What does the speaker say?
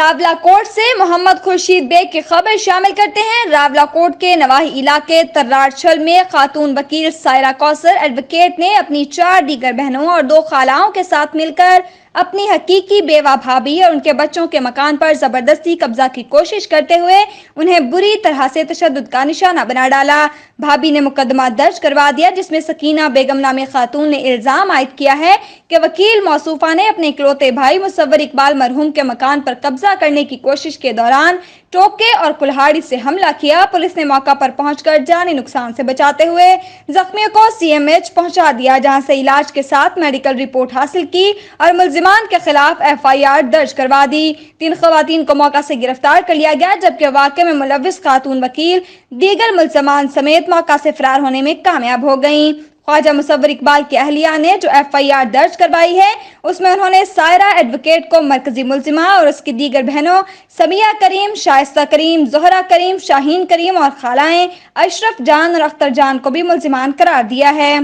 راولاکوٹ سے محمد خورشید بیگ کی خبر شامل کرتے ہیں۔ راولاکوٹ کے نواحی علاقے ترار چھل میں خاتون وکیل سائرا کوثر ایڈووکیٹ نے اپنی 4 دیگر بہنوں اور 2 خالاؤں کے ساتھ مل کر اپنی حقیقی بیوہ بھابھی اور انکے بچوں کے مکان پر زبردستی قبضہ کی کوشش کرتے ہوئے انہیں بری طرح سے تشدد کا نشانہ بنا ڈالا۔ بھابھی نے مقدمہ درج کروا دیا، جس میں سکینہ بیگم نامی خاتون نے الزام عائد کیا ہے کہ وکیل موصوفہ نے اپنے اکلوتے بھائی مصور اقبال مرحوم کے مکان پر قبضہ کرنے کی کوشش کے دوران ٹوکے اور کلہاڑی سے حملہ کیا۔ پولیس نے موقع پر پہنچ کر جانی نقصان سے بچاتے ہوئے زخمیوں کو CMH پہنچا دیا، جہاں سے علاج کے ساتھ میڈیکل رپورٹ حاصل کی اور ملزمان کے خلاف FIR درج کروا دی۔ 3 خواتین کو موقع سے گرفتار کر لیا گیا، جبکہ واقعے میں ملوث خاتون وکیل دیگر ملزمان سمیت موقع سے فرار ہونے میں کامیاب ہو گئیں۔ خواجہ مصور اقبال کی اہلیہ نے جو FIR درج کروائی ہے، اس میں انہوں نے سائرہ ایڈووکیٹ کو مرکزی ملزمہ اور اس کی دیگر بہنوں سمیہ کریم، شائستہ کریم، زہرہ کریم، شاہین کریم اور خالائیں اشرف جان اور اختر جان کو بھی ملزمان قرار دیا ہے۔